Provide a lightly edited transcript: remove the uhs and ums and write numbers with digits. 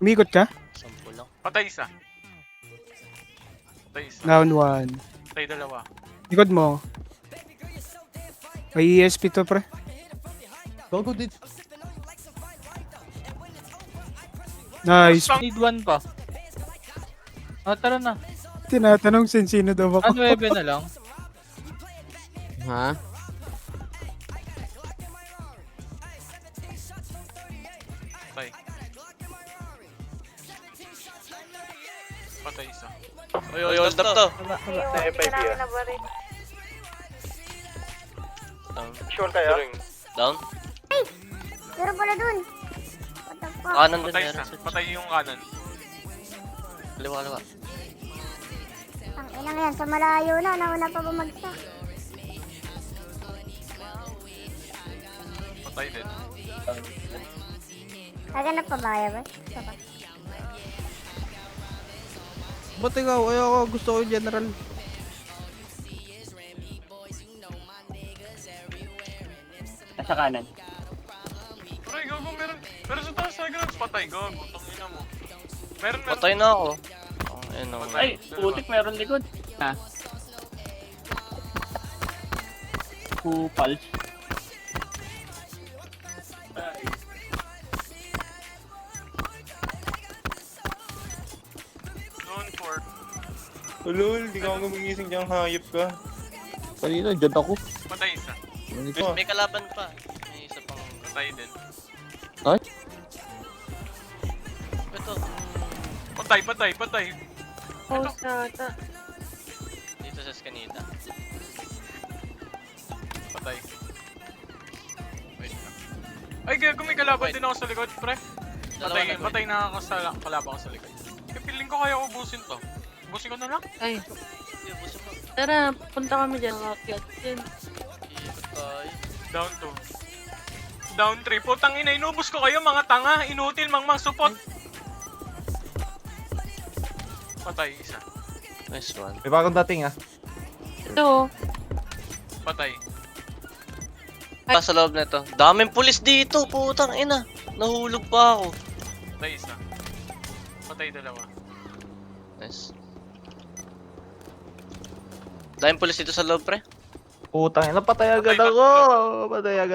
Umikot ka? 10 lang. Patay isa. Patay isa. Down 1. Patay dalawa. Likod mo. May ESP to, pre. Go dito. Nice. Need 1 pa. Ah, tara na. Tinatanong sino daw ako. Ano 9 na lang? Ha? Patay. Patay isa. Oy, hold up to. Sure kayo? Down. Meron pala dun. What the fuck? Kanan din Patay meron. isa. Patay yung kanan. Kaliwa. Ang inang yan, sa malayo na, nauna pa bumagsak. Patay din. Naganap pa ba kaya ba? Saka. Ba't ikaw? Ayoko, gusto ko yung general. Nasa kanan. Aray, gago, meron. Meron sa taas na gano'n. Patay, gago. Tangina mo. Meron. Patay na ako. Ayun na. Patay. Putik meron likod. Ha? Pulse. Zone 4. Ulul, di ka ako gumigising dyan, hayop ka. Kanina, dyan ako. Patay isa. May kalaban pa. May isa pang... Patay din. Ay? Ito. Patay. Post na ata. Dito sa Scanita. Patay. Wait lang. Ay, gago, may kalaban din ako sa likod, pre. Patay na ako sa kalaban ko sa likod. Piling ko kaya ubusin to. Ubusin ko na lang. Ay, Hindi, buso mo. tara, punta kami dyan. Nakakyat din. Ikot tayo. Down 2. Down 3. Putang ina, inubos ko kayo mga tanga. Inutil, mangmang support. Patay, isa. Nice one. May bagong dating ah. Ito, Patay. Pa sa loob na to. Daming pulis dito, putang ina. Nahulog pa ako. Patay, isa. Patay, dalawa. Nice. Daming pulis dito sa loob, pre. Putang ina, patay agad Patay, ako. Patay agad.